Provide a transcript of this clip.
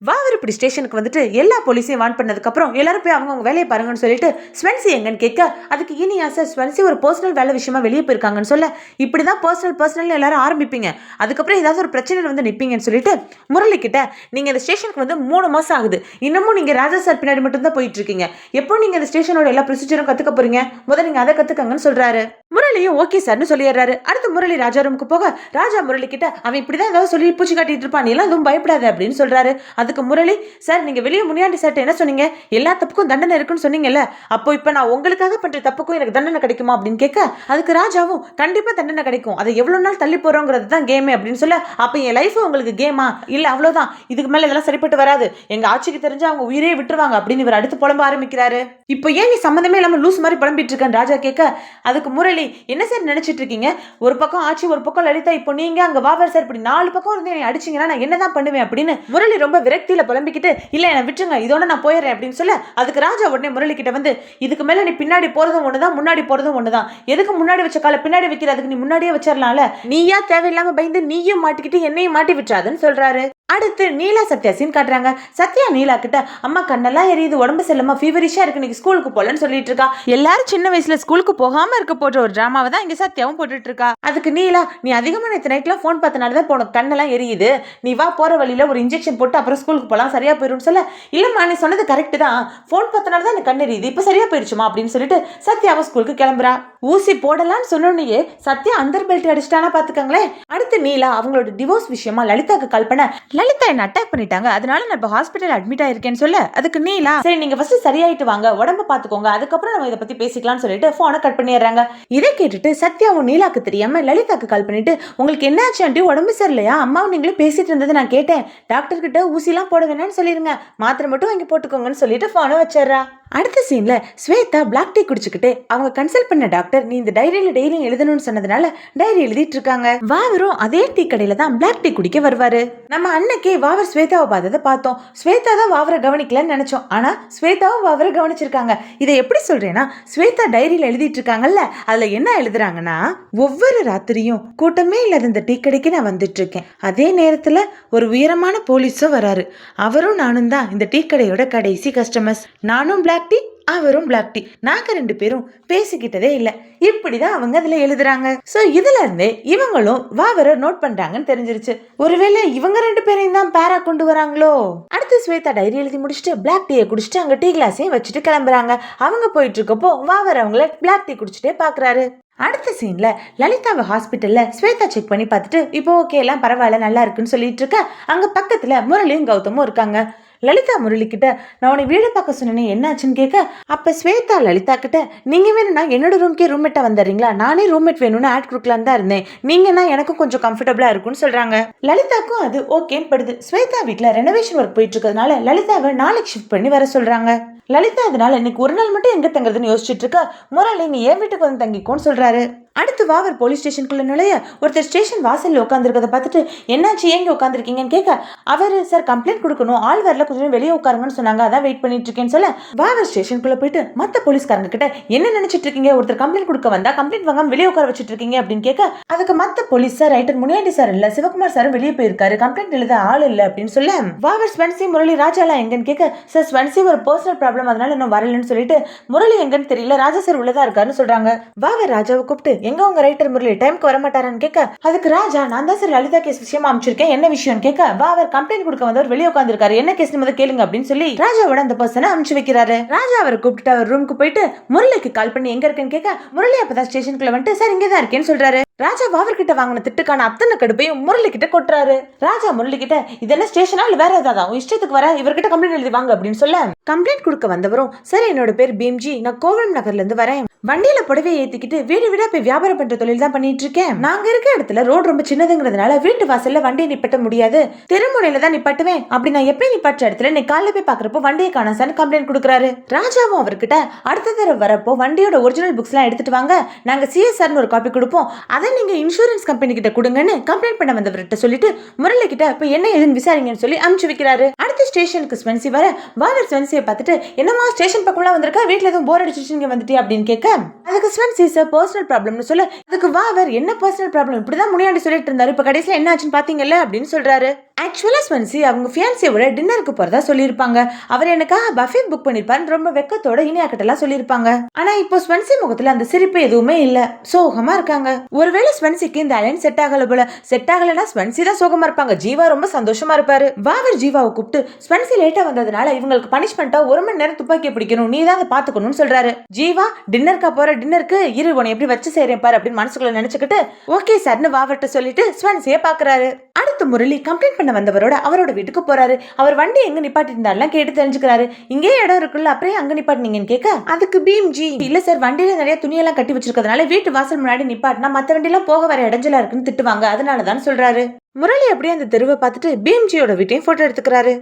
வாவர் இப்படி ஸ்டேஷனுக்கு வந்துட்டு எல்லா போலீஸையும் வான் பண்ணதுக்கு அப்புறம் எல்லாரும் போய் அவங்க வேலையை பாருங்கன்னு சொல்லிட்டு ஸ்வென்சி எங்கன்னு கேட்க அதுக்கு இனியா சார் ஸ்வென்சி ஒரு பர்சனல் வேலை விஷயமா வெளியே போயிருக்காங்கன்னு சொல்ல இப்படிதான் பர்சனல் எல்லாரும் ஆரம்பிப்பீங்க, அதுக்கப்புறம் ஏதாவது ஒரு பிரச்சனை வந்து நிற்பீங்கன்னு சொல்லிட்டு முரளி கிட்ட நீங்க இந்த ஸ்டேஷனுக்கு வந்து 3 மாசம் ஆகுது, இன்னமும் நீங்க ராஜா சார் பின்னாடி மட்டும் தான் போயிட்டு இருக்கீங்க, எப்போ நீங்க இந்த ஸ்டேஷனோட எல்லா ப்ரொசீஜரும் கத்துக்க போறீங்க, முதல்ல நீங்க அதை கத்துக்கங்கன்னு சொல்றாரு. முரளியும் ஓகே சார்னு சொல்லிடுறாரு. அடுத்து முரளி ராஜா ரூமுக்கு போக ராஜா முரளி கிட்ட அவன் இப்படிதான் ஏதாவது சொல்லி பூச்சி காட்டிட்டு இருப்பான், நீ எல்லாம் எதுவும் பயப்படாது அப்படின்னு சொல்றாரு. அதுக்கு முரளி சார் நீங்க வெளியே முனியாண்டி சார்ட்ட என்ன சொன்னீங்க, எல்லா தப்புக்கும் தண்டனை இருக்குன்னு சொன்னீங்கல்ல, அப்போ இப்ப நான் உங்களுக்காக பண்ற தப்புக்கும் எனக்கு தண்டனை கிடைக்குமா அப்படின்னு கேட்க அதுக்கு ராஜாவும் கண்டிப்பா தண்டனை கிடைக்கும், அதை எவ்வளவு நாள் தள்ளி போறோங்கிறது தான் கேமே அப்படின்னு சொல்ல அப்ப என் லைஃப் உங்களுக்கு கேமா இல்ல அவ்வளவுதான், இதுக்கு மேல இதெல்லாம் சரிப்பட்டு வராது, எங்க ஆட்சிக்கு தெரிஞ்சு அவங்க உயிரே விட்டுருவாங்க அப்படின்னு இவர் அடுத்து புலம்ப ஆரம்பிக்கிறாரு. இப்போ ஏன் நீ சம்பந்தமே இல்லாம லூஸ் மாதிரி புலம்பிட்டு இருக்கேன் ராஜா கேட்க அதுக்கு முரளி என்ன சார் நினைச்சிட்டு இருக்கீங்க, ஒரு பக்கம் ஆட்சி ஒரு பக்கம் லலிதா, இப்போ நீங்க அங்க வாவர் சார் இப்படி 4 பக்கம் இருந்து என்னை அடிச்சீங்கன்னா நான் என்னதான் பண்ணுவேன் அப்படின்னு முரளி ரொம்ப விரக்தியில புலம்பிக்கிட்டு இல்ல என்ன விட்டுருங்க இதோட நான் போயிடுறேன் அப்படின்னு சொல்ல அதுக்கு ராஜா உடனே முரளி கிட்ட வந்து இதுக்கு மேல நீ பின்னாடி போறதும் ஒண்ணுதான் முன்னாடி போறதும் ஒண்ணுதான், எதுக்கு முன்னாடி வச்ச கால பின்னாடி வைக்கிற, அதுக்கு நீ முன்னாடியே வச்சிடலாம்ல, நீயா தேவையில்லாம பயந்து நீயும் மாட்டிக்கிட்டு என்னையும் மாட்டி விட்டுறாதுன்னு சொல்றாரு. அடுத்து நீலா சத்யா சீன் காட்டுறாங்க. சத்யா நீலா கிட்ட அம்மா கண்ணெல்லாம் எரியுது, உடம்பு செல்லமா ஃபீவரிஷா இருக்கு, நீங்க ஸ்கூலுக்கு போலன்னு சொல்லிட்டு இருக்கா. எல்லாரும் சின்ன வயசுல ஸ்கூலுக்கு போகாம இருக்க போன்ற ஒரு டிராமாவை தான் இங்க சத்யாவும் போட்டுட்டு இருக்கா. அதுக்கு நீலா நீ அதிகமா நேற்று நைட்லாம் ஃபோன் பார்த்தனாலதான் போன கண்ணெல்லாம் எரியுது, நீ வா போற வழியில ஒரு இன்ஜெக்ஷன் போட்டு அப்புறம் ஸ்கூலுக்கு போலாம் சரியா போயிடும் சொல்ல இல்லம்மா நீ சொன்னது கரெக்ட் தான், ஃபோன் பார்த்தனால தான் எனக்கு கண் எரியுது, இப்ப சரியா போயிடுச்சுமா அப்படின்னு சொல்லிட்டு சத்யாவும் ஸ்கூலுக்கு கிளம்புறா. ஊசி போடலான்னு சொன்னோன்னே சத்யா அந்தர் பெல்ட் அடிச்சிட்டானா பாத்துக்கங்களேன். அடுத்து நீலா அவங்களோட டிவோர்ஸ் விஷயமா லலிதாக்கு கால் பண்ண லலிதா என்ன அட்டாக் பண்ணிட்டாங்க, அதனால நான் இப்போ ஹாஸ்பிட்டல் அட்மிட் ஆயிருக்கேன்னு சொல்ல அதுக்கு நீலா சரி நீங்க ஃபர்ஸ்ட் சரியாயிட்டு வாங்க உடம்ப பாத்துக்கோங்க அதுக்கப்புறம் நம்ம இதை பத்தி பேசிக்கலாம்னு சொல்லிட்டு போனை கட் பண்ணிடுறாங்க. இதை கேட்டுட்டு சத்யாவும் நீலாக்கு தெரியாம லலிதாக்கு கால் பண்ணிட்டு உங்களுக்கு என்ன ஆச்சு ஆண்டி, உடம்பு சரியில்லையா, அம்மாவும் நீங்களும் பேசிட்டு இருந்தது நான் கேட்டேன், டாக்டர் கிட்ட ஊசிலாம் போட வேணாம்னு சொல்லிருங்க, மாத்திரை மட்டும் வாங்கி போட்டுக்கோங்கன்னு சொல்லிட்டு போனை வச்சிடறா. அடுத்த சீன்ல ஸ்வேதா பிளாக் டீ குடிச்சுக்கிட்டு அவங்க கன்சல்ட் பண்ண டாக்டர் நீ இந்த டைரியில டெய்லியும் எழுதணும்னு சொன்னதுனால டைரி எழுதிட்டு இருக்காங்க. வாவரும் அதே டீ கடையில தான் பிளாக் டீ குடிக்க வருவாரு. நம்ம அன்னைக்கே வாவர் ஸ்வேதாவை பார்த்ததை பார்த்தோம், ஸ்வேதா தான் வாவரை கவனிக்கலன்னு நினைச்சோம், ஆனா ஸ்வேதாவும் வாவரை கவனிச்சிருக்காங்க. இதை எப்படி சொல்றேன்னா ஸ்வேதா டைரியில எழுதிட்டு இருக்காங்கல்ல, அதுல என்ன எழுதுறாங்கன்னா ஒவ்வொரு ராத்திரியும் கூட்டமே இல்லாத இந்த டீ கடைக்கு நான் வந்துட்டு இருக்கேன், அதே நேரத்துல ஒரு உயரமான போலீஸும் வராரு, அவரும் நானும் தான் இந்த டீ கடையோட கடைசி கஸ்டமர்ஸ், நானும் பிளாக் டீ அவரும் பிளாக் டீ, நாங்க 2 பேரும் பேசிக்கிட்டதே இல்ல, இப்படிதான் அவங்க அதுல எழுதுறாங்க. சோ இதுல இருந்தே இவங்களும் வாவரை நோட் பண்றாங்கன்னு தெரிஞ்சிருச்சு, ஒருவேளை இவங்க 2 பேரையும் தான் பேரா கொண்டு வராங்களோ. அடுத்து ஸ்வேதா டைரி எழுதி முடிச்சுட்டு பிளாக் டீயை குடிச்சிட்டு அங்க டீ கிளாஸையும் வச்சுட்டு கிளம்புறாங்க. அவங்க போயிட்டு இருக்கப்போ வாவர் அவங்கள பிளாக் டீ குடிச்சிட்டே பாக்குறாரு. அடுத்த சீன்ல லலிதாவை ஹாஸ்பிட்டல்ல ஸ்வேதா செக் பண்ணி பார்த்துட்டு இப்போ ஓகே எல்லாம் பரவாயில்ல நல்லா இருக்குன்னு சொல்லிட்டு இருக்க அங்க பக்கத்துல முரளியும் கௌதமும் இருக்காங்க. லலிதா முரளி கிட்ட நான் உன்னை வீடு பார்க்க சொன்னேன் என்னாச்சுன்னு கேட்க அப்ப ஸ்வேதா லலிதா கிட்ட நீங்க வேணும்னா என்னோட ரூம்க்கே ரூம்மேட்டா வந்துடுறீங்களா, நானே ரூம்மேட் வேணும்னு ஆட் கொடுக்கலான்னு தான் இருந்தேன், நீங்கன்னா எனக்கும் கொஞ்சம் கம்ஃபர்டபுளா இருக்கும்னு சொல்றாங்க. லலிதாக்கும் அது ஓகேன்னு படுது. ஸ்வேதா வீட்டுல ரெனோவேஷன் ஒர்க் போயிட்டு இருக்கிறதுனால லலிதாவை நாளைக்கு ஷிஃப்ட் பண்ணி வர சொல்றாங்க. லலிதா அதனால இன்னைக்கு ஒரு நாள் மட்டும் எங்க தங்குறதுன்னு யோசிச்சுட்டு இருக்க முரளி நீ என் வீட்டுக்கு வந்து தங்கிக்கோன்னு சொல்றாரு. அடுத்து வாவர் போலீஸ் ஸ்டேஷனுக்குள்ள நுழைய ஒருத்தர் ஸ்டேஷன் வாசல்ல உட்காந்துருக்கத பார்த்துட்டு என்னாச்சு ஏங்க உட்காந்துருக்கீங்கன்னு கேட்க அவரு சார் கம்ப்ளைண்ட் கொடுக்கணும் ஆள் வரல கொஞ்சம் வெளியே உட்காருங்கன்னு சொன்னாங்க அதான் வெயிட் பண்ணிட்டு இருக்கேன்னு சொல்ல வாவர் ஸ்டேஷனுக்குள்ள போயிட்டு மத்த போலீஸ்காரங்க கிட்ட என்ன நினைச்சிட்டு இருக்கீங்க, ஒருத்தர் கம்ப்ளைண்ட் கொடுக்க வந்தா கம்ப்ளைண்ட் வாங்காம வெளியே உட்கார வச்சுட்டு இருக்கீங்க அப்படின்னு கேட்க அதுக்கு மத்த police sir writer Muniyandi sir இல்ல சிவகுமார் சார் வெளியே போயிருக்காரு கம்ப்ளைண்ட் எழுத ஆள் இல்ல அப்படின்னு சொல்ல வாவர் ஸ்வன்சி முரளி ராஜாலாம் எங்கன்னு கேட்க சார் ஸ்வன்சி ஒரு பர்சனல் ப்ராப்ளம் அதனால இன்னும் வரலன்னு சொல்லிட்டு முரளி எங்கன்னு தெரியல ராஜா சார் உள்ளதா இருக்காருன்னு சொல்றாங்க. வாவர் ராஜாவை கூப்பிட்டு எங்க உங்க ரைட்டர் முரளி டைம்க்கு வர மாட்டாரான்னு கேட்க அதுக்கு ராஜா நான் தான் சார் லலிதா கேஸ் விஷயமா அமைச்சிருக்கேன் என்ன விஷயம் கேட்க வாவர் கம்ப்ளைண்ட் கொடுக்க வந்தவர் வெளியே உட்கார்ந்திருக்காரு என்ன கேஸ் முதல்ல கேளுங்க அப்படின்னு சொல்லி ராஜாவோட அந்த பர்சனை அனுப்பிச்சு வைக்கிறாரு. ராஜா அவரை கூப்பிட்டு அவர் ரூமுக்கு போயிட்டு முரளிக்கு கால் பண்ணி எங்க இருக்கேன்னு கேட்க முரளி அப்பதான் ஸ்டேஷனுக்குள்ள வந்துட்டு சார் இங்கதான் இருக்கேன்னு சொல்றாரு. ராஜா வாவர் கிட்ட வாங்கின திட்டுக்கான அத்தனை கடுப்பையும் முரளி கிட்ட கொட்டுறாரு. ராஜா முரளி கிட்ட இதெல்லாம் ஸ்டேஷனா இல்ல வேற ஏதாவது இஷ்டத்துக்கு வர இவர்கிட்ட கம்ப்ளைண்ட் எழுதி வாங்க அப்படின்னு சொல்ல கம்ப்ளைண்ட் கொடுக்க வந்தவரும் சார் என்னோட பேர் பீம்ஜி நான் கோவளம் நகர்ல இருந்து வரேன், வண்டியில புடவை ஏத்திக்கிட்டு வீடு வீடா போய் வியாபாரம் பண்ற தொழில் தான் பண்ணிட்டு இருக்கேன், நாங்க இருக்க இடத்துல ரோடு ரொம்ப சின்னதுங்கிறதுனால வீட்டு வாசல்ல வண்டியை நிப்பட்ட முடியாது, தெருமுனையில தான் நிப்பட்டுவேன், அப்படி நான் எப்பயும் நிப்பாட்ட இடத்துல நீ காலைல போய் பாக்குறப்போ வண்டியை காண சார் கம்ப்ளைண்ட் கொடுக்குறாரு. ராஜாவும் அவர்கிட்ட அடுத்த தடவை வரப்போ வண்டியோட ஒரிஜினல் புக்ஸ் எல்லாம் எடுத்துட்டு வாங்க நாங்க சிஎஸ்ஆர்னு ஒரு காப்பி கொடுப்போம் அதை நீங்க இன்சூரன்ஸ் கம்பெனி கிட்ட கொடுங்கன்னு கம்ப்ளைண்ட் பண்ண வந்தவர்கிட்ட சொல்லிட்டு முரளி கிட்ட இப்ப என்ன ஏதுன்னு விசாரிங்கன்னு சொல்லி அனுப்பிச்சு வைக்கிறாரு. அடுத்த ஸ்டேஷனுக்கு ஸ்வன்சி வர வாவர் ஸ்வன்சியை பார்த்துட்டு என்னமா ஸ்டேஷன் பக்கம்லாம் வந்திருக்கா வீட்டுல எதுவும் போர் அடிச்சிருச்சு வந்துட்டு அப்படின்னு கேட்க அதுக்கு ஸ்வென்சி சார் பர்சனல் ப்ராப்ளம்னு சொல்ல அதுக்கு வாவர் என்ன பர்சனல் ப்ராப்ளம் இப்படிதான் முன்னாடி சொல்லிட்டு இருந்தாரு இப்ப கடைசியில என்ன ஆச்சுன்னு பாத்தீங்கல்ல அப்படின்னு சொல்றாரு. ஆக்சுவலா ஸ்வென்சி அவங்க ஃபியான்சியோட டின்னருக்கு போறதா சொல்லியிருப்பாங்க. அவர் எனக்காக பஃபே புக் பண்ணிருப்பாருன்னு ரொம்ப வெக்கத்தோட இனியா கிட்டலாம் சொல்லியிருப்பாங்க. ஆனா இப்போ ஸ்வென்சி முகத்துல அந்த சிரிப்பு எதுவுமே இல்ல, சோகமா இருக்காங்க. ஒருவேளை ஸ்வென்சிக்கு இந்த அலைன் செட் ஆகல போல. செட் ஆகலன்னா ஸ்வென்சி தான் சோகமா இருப்பாங்க, ஜீவா ரொம்ப சந்தோஷமா இருப்பாரு. வாவர் ஜீவாவை கூப்பிட்டு ஸ்வென்சி லேட்டா வந்ததுனால இவங்களுக்கு பனிஷ்மெண்டா 1 மணி நேரம் துப்பாக்கியை பிடிக்கணும், நீ தான் அதை பாத்துக்கணும்னு சொல்றாரு. ஜீவா டின்னருக்கா போற, டின்னருக்கு இரு உன்னை எப்படி வச்சு செய்றேன் பாரு அப்படின்னு மனசுக்குள்ள நினைச்சுக்கிட்டு ஓகே சார்னு வாவர்ட்ட சொல்லிட்டு ஸ்வென்சியை பாக்குறாரு. அடுத்து முரளி கம்ப்ளைண்ட் பண்ண வந்தவரோட அவரோட வீட்டுக்கு போறாரு. அவர் வண்டி எங்க நிப்பாட்டி இருந்தாலும் கேட்டு தெரிஞ்சுக்கிறாரு. இங்கே இடம் இருக்குல்ல அப்புறம் அங்க நிப்பாட்டினீங்கன்னு கேட்க அதுக்கு பீம்ஜி இல்ல சார் வண்டியில நிறைய துணியெல்லாம் கட்டி வச்சிருக்கிறதுனால வீட்டு வாசல் முன்னாடி நிப்பாட்டினா மத்த வண்டியெல்லாம் போக வர இடைஞ்சலா இருக்குன்னு திட்டுவாங்க, அதனாலதான் சொல்றாரு. முரளி அப்படியே அந்த தெருவை பார்த்துட்டு பீம்ஜியோட வீட்டையும் போட்டோ எடுத்துக்கிறாரு.